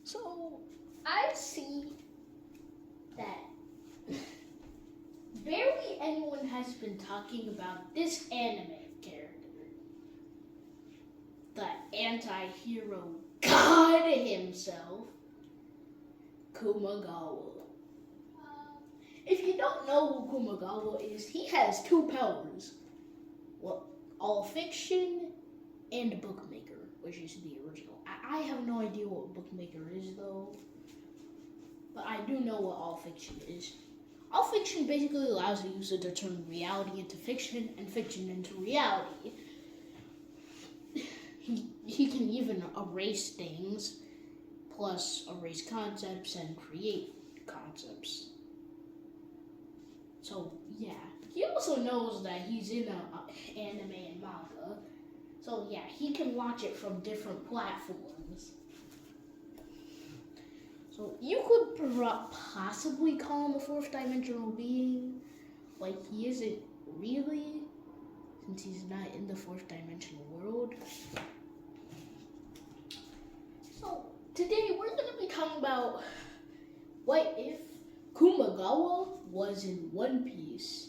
So, I see that barely anyone has been talking about this anime character. The anti-hero god himself, Kumagawa. If you don't know who Kumagawa is, he has two powers. Well, all fiction and bookmaker, which is the original. I have no idea what bookmaker is though, but I do know what all fiction is. All fiction basically allows the user to turn reality into fiction and fiction into reality. He can even erase things, plus erase concepts and create concepts. So yeah, he also knows that he's in anime and manga. So yeah, he can watch it from different platforms. So you could possibly call him a fourth dimensional being. Like he isn't really, since he's not in the fourth dimensional world. So today we're going to be talking about what if Kumagawa was in One Piece.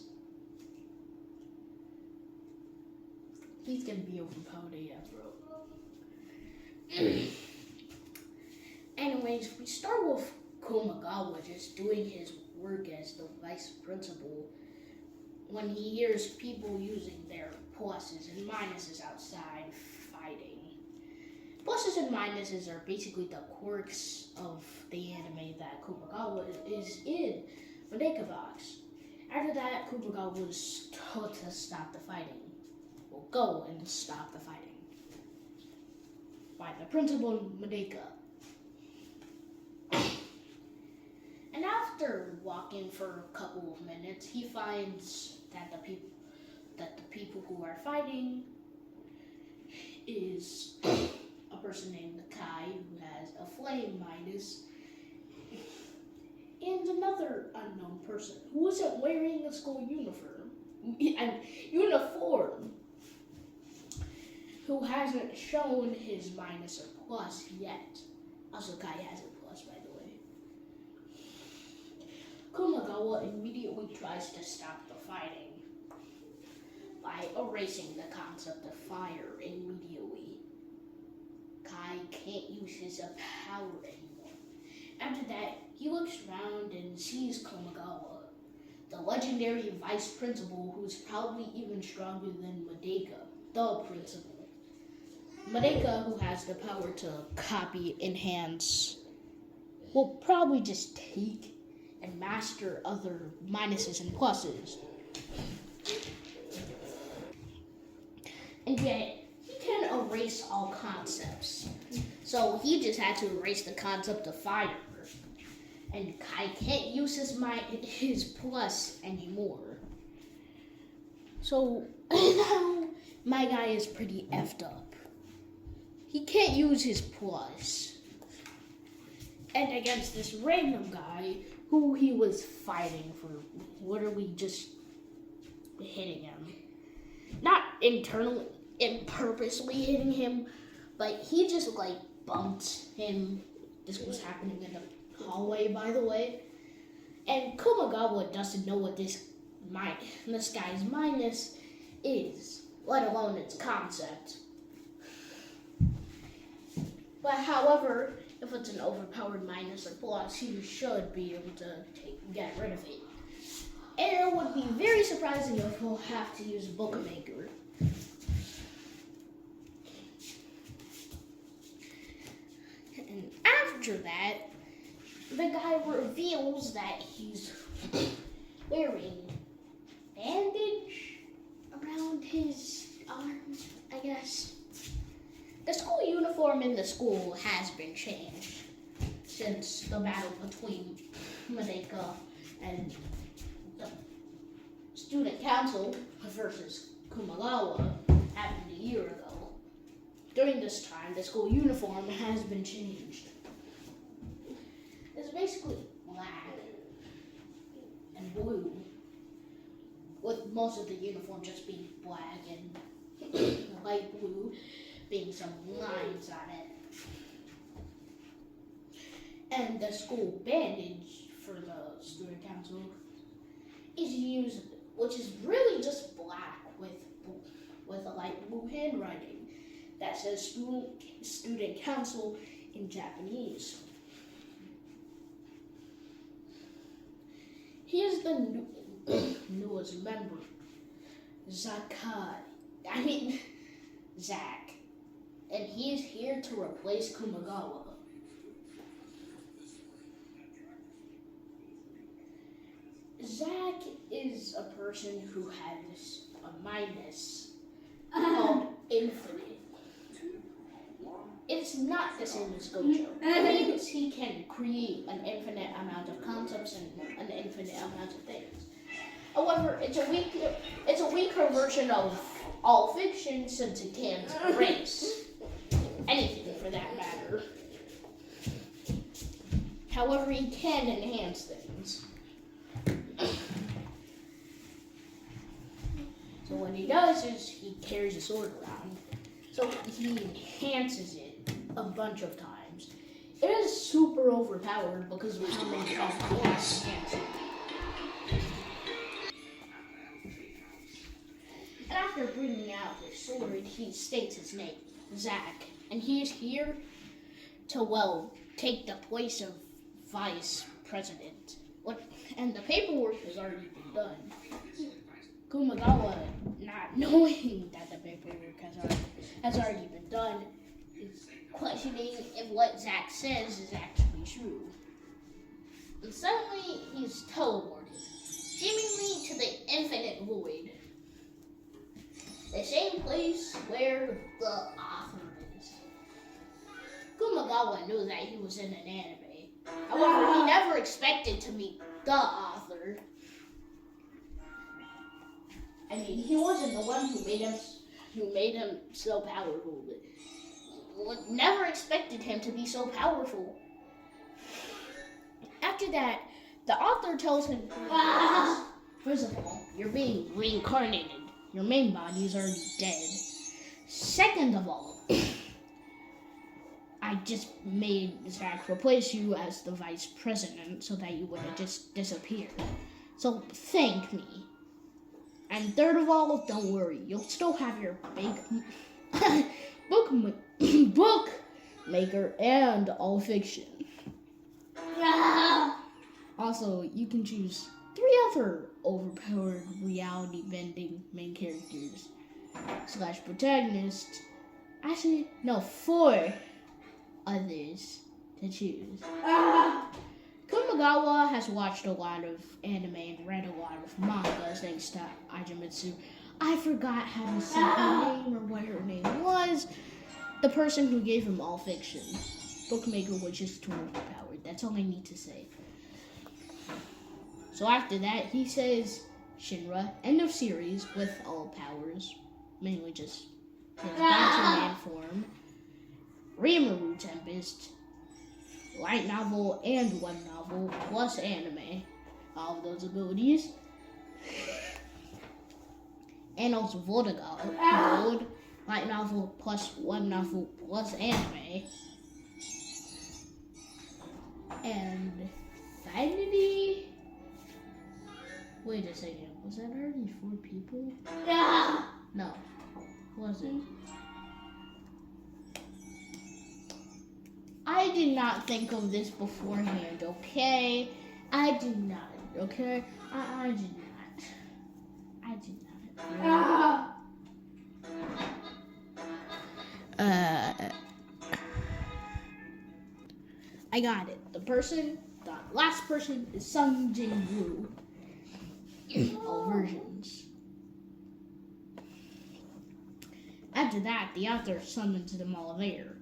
He's gonna be overpowered AF, bro. Anyways, we start with Kumagawa just doing his work as the vice principal when he hears people using their pluses and minuses outside fighting. Pluses and minuses are basically the quirks of the anime that Kumagawa is in Madoka Box. After that, Kumagawa was told to stop the fighting. Will go and stop the fighting by the principal Madoka. And after walking for a couple of minutes, he finds that the people who are fighting is a person named Kai who has a flame minus, and another unknown person who isn't wearing a school uniform, who hasn't shown his minus or plus yet. Also, Kai has a plus, by the way. Kumagawa immediately tries to stop the fighting by erasing the concept of fire immediately. Kai can't use his power anymore. After that, he looks around and sees Kumagawa, the legendary vice principal who's probably even stronger than Madoka, the principal. Madoka, who has the power to copy, enhance, will probably just take and master other minuses and pluses. And yet, he can erase all concepts. So he just had to erase the concept of fire. And Kai can't use his plus anymore. So now my guy is pretty effed up. He can't use his plus. And against this random guy who he was fighting for, literally just hitting him. Not internally and purposely hitting him, but he just bumped him. This was happening in the hallway, by the way. And Kumagawa doesn't know what this guy's minus is, let alone its concept. But however, if it's an overpowered minus or plus, he should be able to get rid of it. And it would be very surprising if he'll have to use Bookmaker. And after that, the guy reveals that he's wearing bandage around his arm, I guess. The school uniform in the school has been changed since the battle between Madoka and the student council versus Kumagawa happened a year ago. During this time, the school uniform has been changed. It's basically black and blue, with most of the uniform just being black and light blue being some lines on it. And the school bandage for the student council is used, which is really just black with a light blue handwriting that says student council in Japanese. Here's the newest member, Zach, and he is here to replace Kumagawa. Zach is a person who has a minus called infinite. It's not the same as Gojo. It means he can create an infinite amount of concepts and an infinite amount of things. However, it's a weaker version of all fiction since it can't erase anything for that matter. However, he can enhance things. So what he does is he carries a sword around. So he enhances it a bunch of times. It is super overpowered because of how many times he has to enhance it. And after bringing out his sword, he states his name, Zach. And he is here to, take the place of vice president. And the paperwork has already been done. Kumagawa, not knowing that the paperwork has already been done, is questioning if what Zach says is actually true. And suddenly, he's teleported, seemingly to the infinite void. The same place where the author is. Kumagawa knew that he was in an anime. However, he never expected to meet the author. I mean, he wasn't the one who made him so powerful, but never expected him to be so powerful. After that, the author tells him, first of all, you're being reincarnated. Your main body is already dead. Second of all, I just made Zach replace you as the vice president so that you wouldn't just disappear. So thank me. And third of all, don't worry, you'll still have your book maker and all fiction. Also, you can choose 3 other overpowered reality bending main characters / protagonists. Actually, no, 4 others to choose. Kumagawa has watched a lot of anime and read a lot of manga thanks to Ajamitsu. I forgot how to say her name or what her name was. The person who gave him all fiction. Bookmaker was just too overpowered. That's all I need to say. So after that, he says, Shinra, end of series with all powers. Mainly just his man form. Rimuru Tempest. Light novel and web novel plus anime. All of those abilities. And also Gold, light novel plus web novel plus anime. And Vanity. Wait a second, was that already 4 people? No, was it? I did not think of this beforehand, okay? I did not, okay? I did not. I got it. The last person is Sung Jin Woo. All versions. After that, the author summons them all there.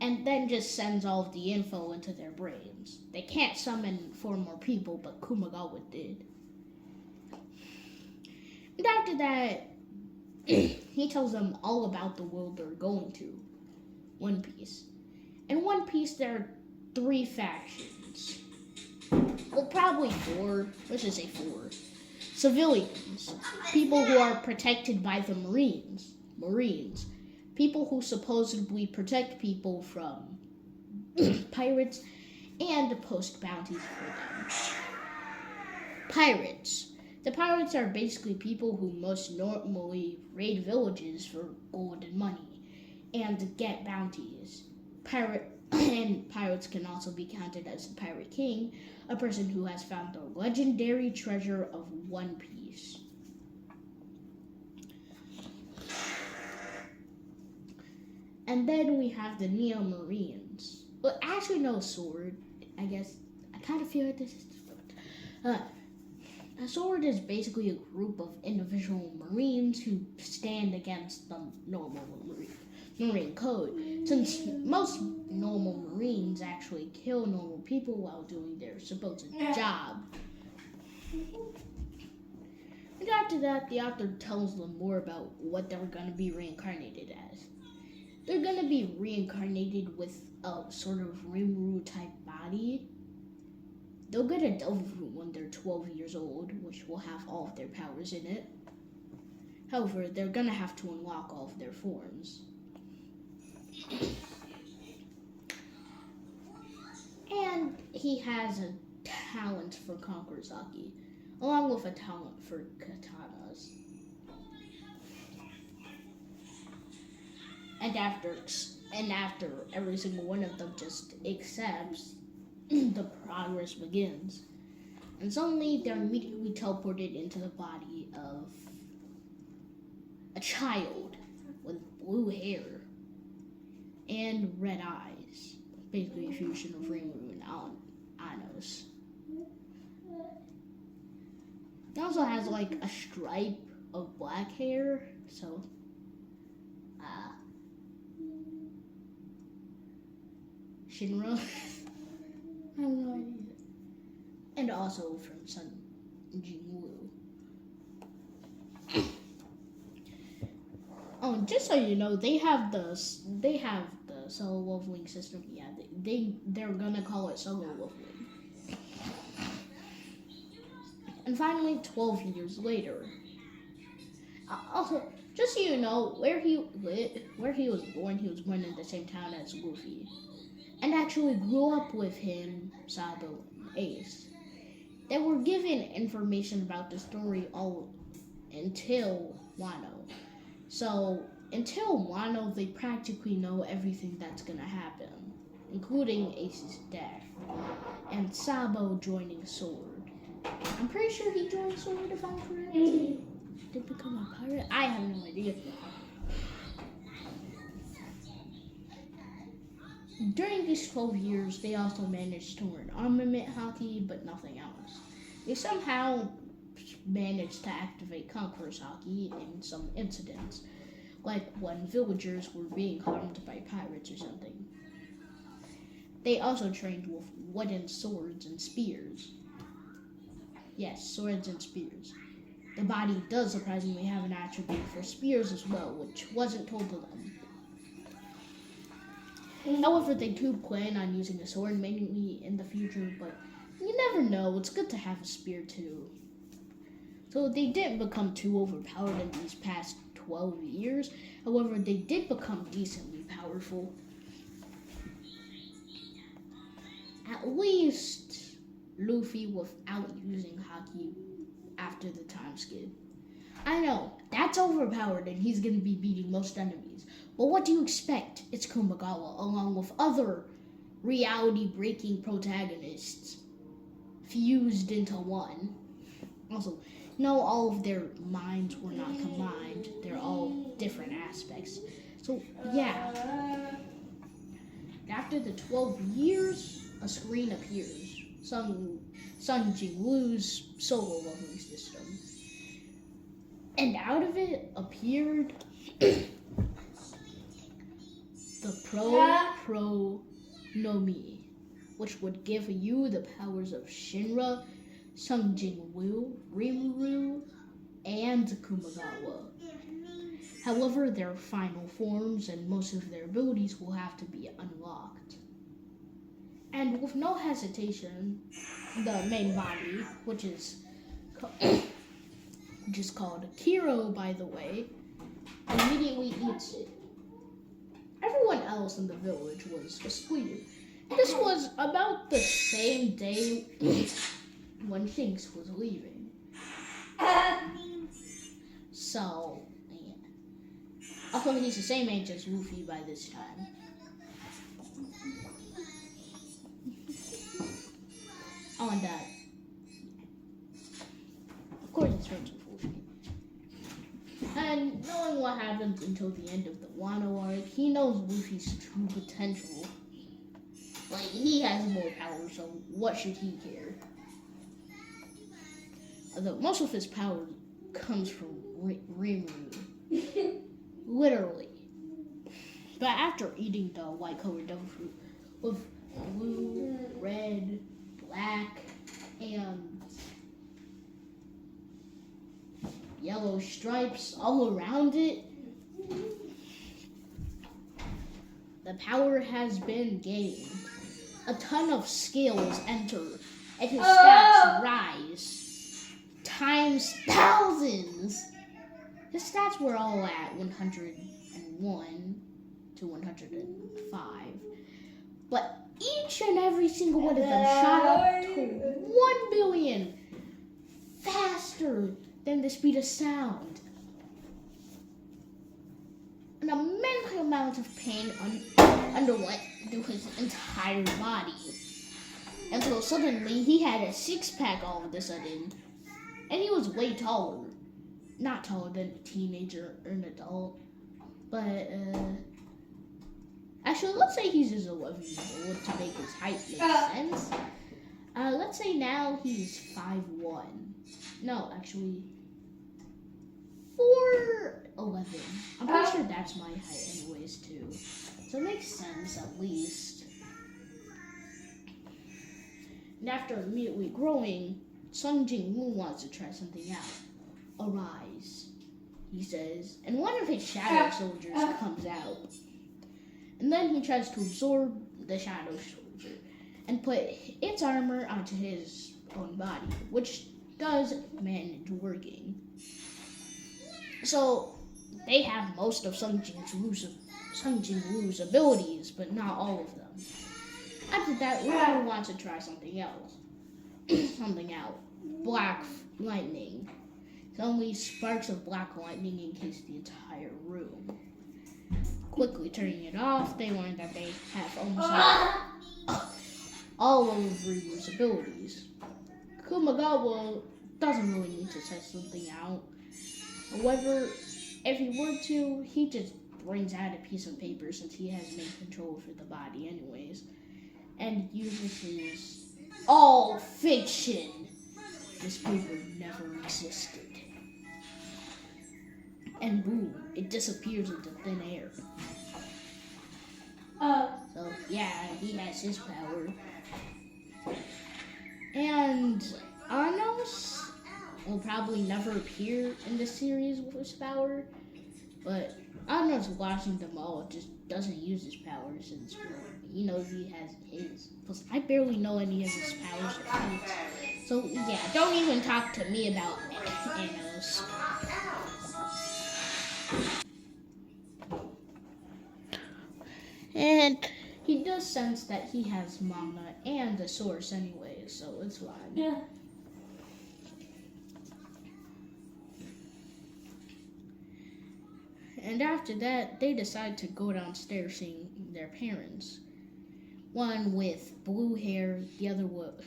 And then just sends all of the info into their brains. They can't summon 4 more people, but Kumagawa did. And after that, he tells them all about the world they're going to. One Piece. In One Piece, there are 3 factions. Well, probably 4. Let's just say 4. Civilians. People who are protected by the Marines. People who supposedly protect people from pirates and post bounties for them. Pirates. The pirates are basically people who most normally raid villages for gold and money and get bounties. Pirates can also be counted as the Pirate King, a person who has found the legendary treasure of One Piece. And then we have the Neo Marines. Well, actually, no, sword. I guess I kind of feel like this is a sword is basically a group of individual Marines who stand against the normal Marine code. Since most normal Marines actually kill normal people while doing their supposed job. And after that, the author tells them more about what they're going to be reincarnated as. They're going to be reincarnated with a sort of Rimuru type body. They'll get a devil fruit when they're 12 years old, which will have all of their powers in it. However, they're going to have to unlock all of their forms. And he has a talent for Konkurasaki, along with a talent for katanas. And after every single one of them just accepts, the progress begins. And suddenly they're immediately teleported into the body of a child with blue hair and red eyes. Basically a fusion of Rimuru and Anos. He also has like a stripe of black hair, so Shinra. I have no idea. And also from Sun Jingwu. Oh, just so you know, they have the solo leveling system. Yeah, they're gonna call it solo leveling. And finally, 12 years later. Also, just so you know, where he was born in the same town as Luffy. And actually grew up with him, Sabo, and Ace. They were given information about the story all until Wano. So, until Wano, they practically know everything that's gonna happen, including Ace's death, and Sabo joining Sword. I'm pretty sure he joined Sword, if I'm correct. Did become a pirate? I have no idea. During these 12 years, they also managed to learn armament hockey, but nothing else. They somehow managed to activate Conqueror's hockey in some incidents, like when villagers were being harmed by pirates or something. They also trained with wooden swords and spears. Yes, swords and spears. The body does surprisingly have an attribute for spears as well, which wasn't told to them. However, they do plan on using a sword mainly in the future, but you never know. It's good to have a spear too. So they didn't become too overpowered in these past 12 years. However, they did become decently powerful. At least Luffy without using haki after the time skip. I know, that's overpowered and he's going to be beating most enemies. But what do you expect? It's Kumagawa, along with other reality-breaking protagonists fused into one. Also, no, all of their minds were not combined. They're all different aspects. So, yeah. After the 12 years, a screen appears. Sun Jingwu's solo leveling system. And out of it appeared the Pro no Mi, which would give you the powers of Shinra, Sun Jingwu, Rimuru, and Kumagawa. However, their final forms and most of their abilities will have to be unlocked. And with no hesitation, the main body, which is called Kiro, by the way, immediately eats it. Everyone else in the village was asleep, This was about the same day when Shinx was leaving. So, yeah. Also, he's the same age as Luffy by this time. Oh, and of course he's friends with Luffy. And knowing what happens until the end of the Wano arc, he knows Luffy's true potential. Like, he has more power, so what should he care? Although most of his power comes from Rimuru. Literally. But after eating the white colored devil fruit with blue, red, black, and yellow stripes all around it, the power has been gained. A ton of skills enter, and his stats rise times thousands. His stats were all at 101 to 105, but each and every single one of them shot up to 1 billion faster than the speed of sound. An immense amount of pain underwent through his entire body. Until suddenly he had a six-pack all of a sudden. And he was way taller. Not taller than a teenager or an adult. But, actually, let's say he's just 11 years old to make his height make sense. Let's say now he's 5'1". No, actually, 4'11". I'm pretty sure that's my height anyways, too. So it makes sense, at least. And after immediately growing, Sung Jin-woo wants to try something out. Arise, he says, and one of his shadow soldiers comes out. And then he tries to absorb the shadow soldier and put its armor onto his own body, which does manage working. So they have most of Sung Jin-woo's abilities, but not all of them. After that, Rimuru wants to try something else. Something out. Black lightning. Suddenly, sparks of black lightning encase the entire room. Quickly turning it off, they learn that they have almost all of Rimuru's abilities. Kumagawa doesn't really need to test something out. However, if he were to, he just brings out a piece of paper since he has main control over the body anyways, and uses his all fiction. This paper never existed. And boom, it disappears into thin air. So yeah, he has his power. And Anos will probably never appear in this series with his power, but Anos watching them all just doesn't use his power since he knows he has his. Plus, I barely know any of his powers or feats. So yeah, don't even talk to me about Anos. And he does sense that he has mana and the source anyway, so it's fine. Yeah. And after that, they decide to go downstairs seeing their parents. One with blue hair, the other with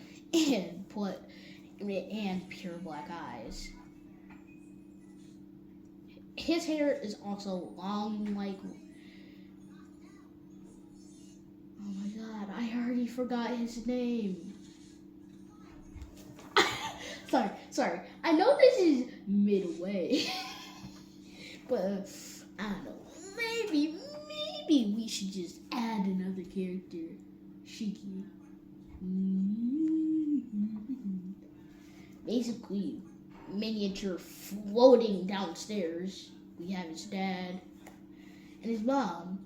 and pure black eyes. His hair is also long, like. Oh my god, I already forgot his name. Sorry. I know this is midway. But, I don't know. Maybe we should just add another character. Shiki. Basically, miniature floating downstairs. We have his dad and his mom.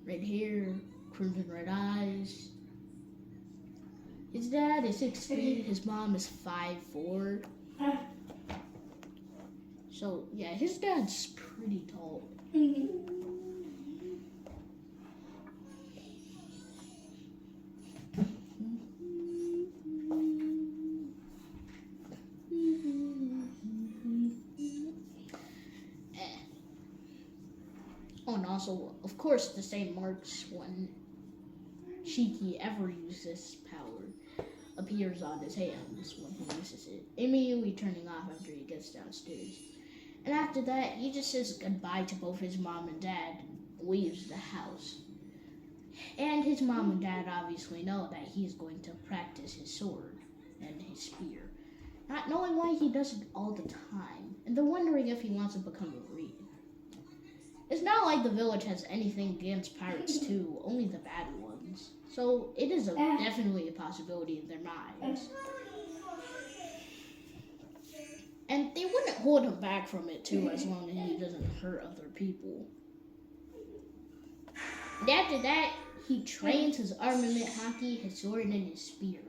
Red hair, crimson red eyes. His dad is 6 feet, his mom is 5'4". So, yeah, his dad's pretty tall. also, of course, the same marks when Shiki ever uses this power appears on his hands when he uses it, immediately turning off after he gets downstairs. And after that, he just says goodbye to both his mom and dad and leaves the house. And his mom and dad obviously know that he's going to practice his sword and his spear, not knowing why he does it all the time, and they're wondering if he wants to become a reed. It's not like the village has anything against pirates too, only the bad ones. So it is definitely a possibility in their minds. And they wouldn't hold him back from it too, as long as he doesn't hurt other people. And after that, he trains his armament hockey, his sword, and his spear,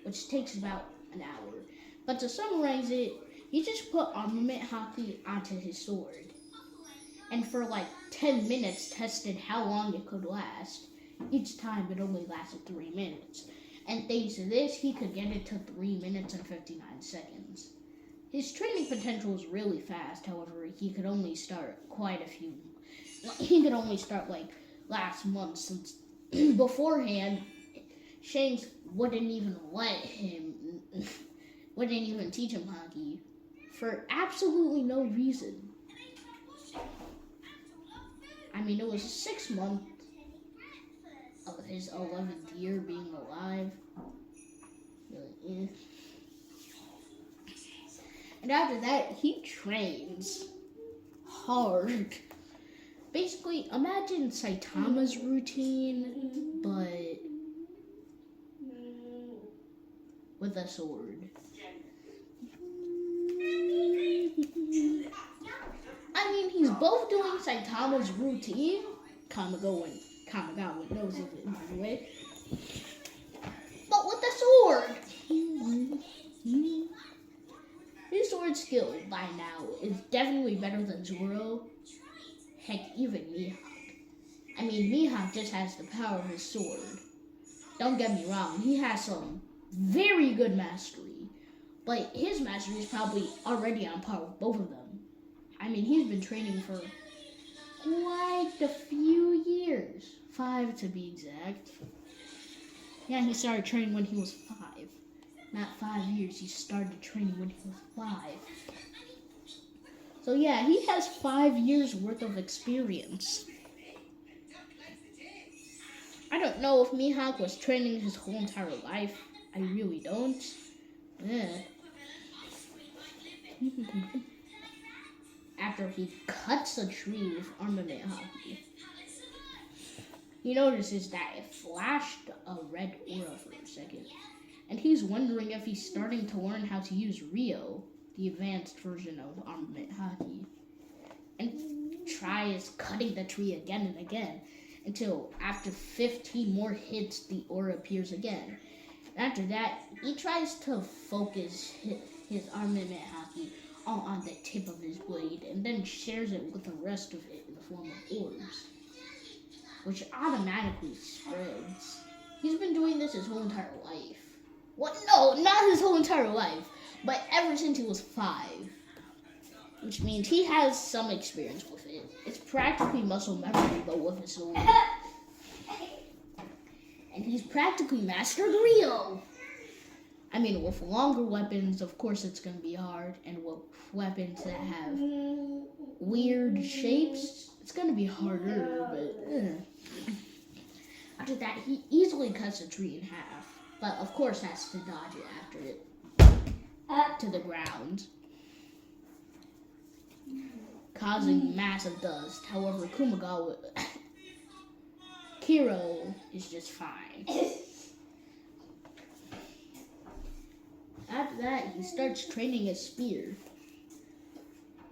which takes about an hour. But to summarize it, he just put armament hockey onto his sword, and for like 10 minutes tested how long it could last. Each time it only lasted 3 minutes, and thanks to this, he could get it to 3 minutes and 59 seconds. His training potential is really fast, however, he could only start like last month, since beforehand, Shanks wouldn't even teach him hockey for absolutely no reason. I mean, it was 6 months of his 11th year being alive. Really, And after that, he trains hard. Basically, imagine Saitama's routine, but with a sword. I mean, he's both doing Saitama's routine, kumagawa knows of it, by the way, but with a sword. His sword skill by now is definitely better than Zoro. Heck, even Mihawk. I mean, Mihawk just has the power of his sword. Don't get me wrong, he has some very good mastery, but his mastery is probably already on par with both of them. I mean, he's been training for quite a few years. 5 to be exact. Yeah, he started training when he was 5. Not 5 years, he started training when he was 5. So yeah, he has 5 years worth of experience. I don't know if Mihawk was training his whole entire life. I really don't. After he cuts a tree with armament hockey, he notices that it flashed a red aura for a second, and he's wondering if he's starting to learn how to use Rio, the advanced version of armament hockey, and tries cutting the tree again and again, until after 15 more hits, the aura appears again. And after that, he tries to focus his armament hockey on the tip of his blade, and then shares it with the rest of it in the form of orbs, which automatically spreads. He's been doing this his whole entire life. What? No, not his whole entire life, but ever since he was 5. Which means he has some experience with it. It's practically muscle memory, but with a sword. And he's practically mastered Rio. I mean, with longer weapons, of course it's going to be hard. And with weapons that have weird shapes, it's going to be harder. But after that, he easily cuts a tree in half. But of course has to dodge it after it to the ground, causing massive dust. However, Kiro is just fine. After that, he starts training his spear,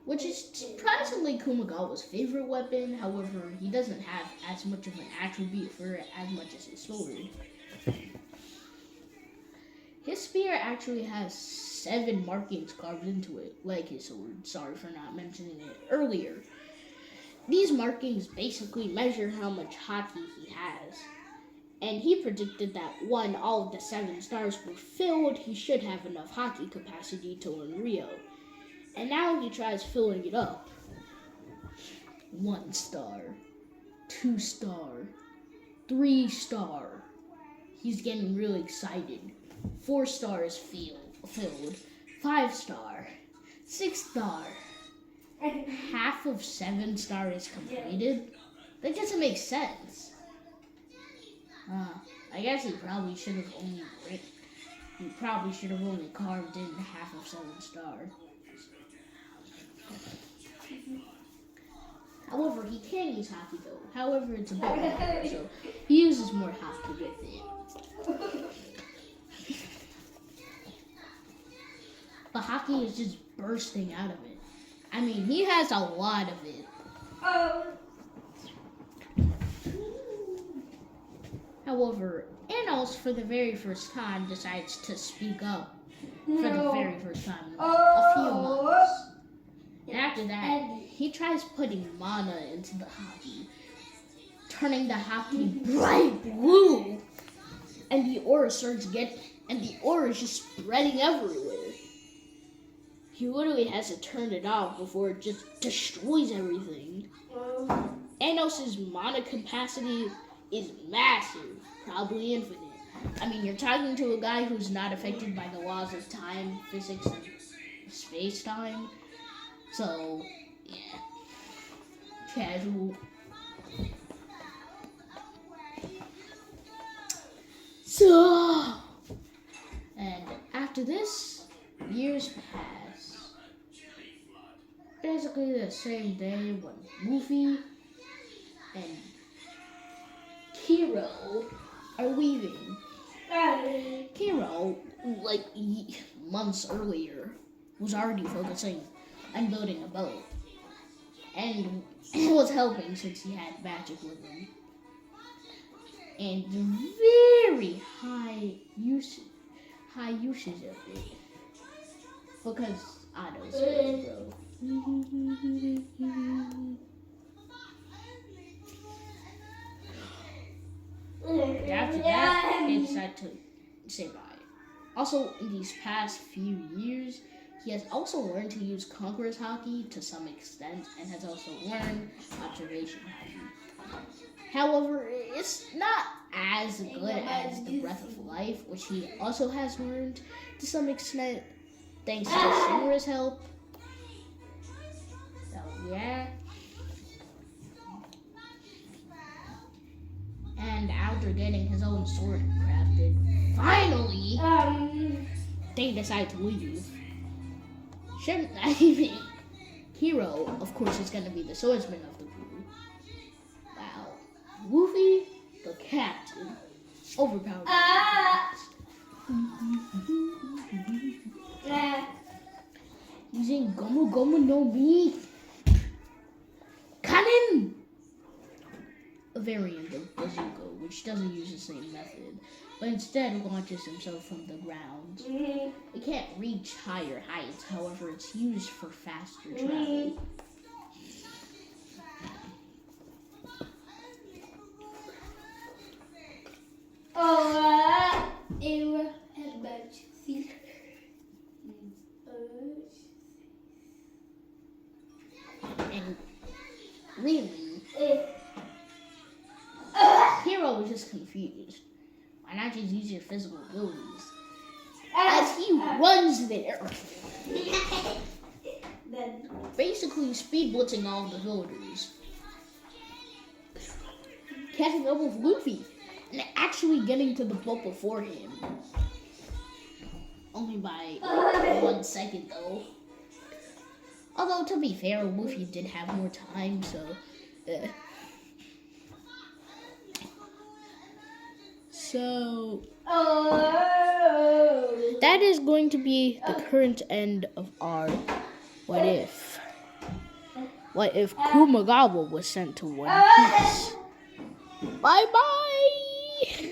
which is surprisingly Kumagawa's favorite weapon. However, he doesn't have as much of an attribute for it as much as his sword. His spear actually has 7 markings carved into it, like his sword. Sorry for not mentioning it earlier. These markings basically measure how much hockey he has. And he predicted that when all of the 7 stars were filled, he should have enough hockey capacity to learn Rio. And now he tries filling it up. 1 star. 2-star, 3-star. He's getting really excited. 4 stars filled. 5-star, 6-star. Half of 7-star is completed. That doesn't make sense. I guess he probably should have only carved in half of 7-star. However, he can use hockey though. However, it's a bit harder, so he uses more hockey with it. The hockey is just bursting out of it. I mean, he has a lot of it. However, Anos, for the very first time, decides to speak up for the very first time in a few months. And after that, he tries putting mana into the hockey, turning the hockey bright blue, and the aura is just spreading everywhere. He literally has to turn it off before it just destroys everything. Anos's mana capacity is massive, probably infinite. I mean, you're talking to a guy who's not affected by the laws of time, physics, and space-time. So, yeah. Casual. So, and after this, years pass. Basically the same day when Luffy and Kiro are leaving. Kiro, like months earlier, was already focusing on building a boat. And was helping since he had magic with him. And very high usage of it. Because Otto's bro. After that, they decide to say bye. Also, in these past few years, he has also learned to use Conqueror's Hockey to some extent, and has also learned Observation Hockey. However, it's not as good as the Breath of Life, which he also has learned to some extent, thanks to Shinra's help. So, yeah. And after getting his own sword crafted, finally, they decide to leave. Hero, of course, is going to be the swordsman of the crew. Wow. Luffy, the captain, overpowered. Using Gomu Gomu no Mi. Cannon! A variant of Bazooka, which doesn't use the same method, but instead launches himself from the ground. It can't reach higher heights, however, it's used for faster travel. And really, Hero was just confused. Why not just use your physical abilities? As he runs there, basically speed blitzing all of the villagers, catching up with Luffy, and actually getting to the boat before him. Only by 1 second though. Although to be fair, Luffy did have more time, so So, that is going to be the current end of our What If. What if Kumagawa was sent to One Piece? Bye-bye!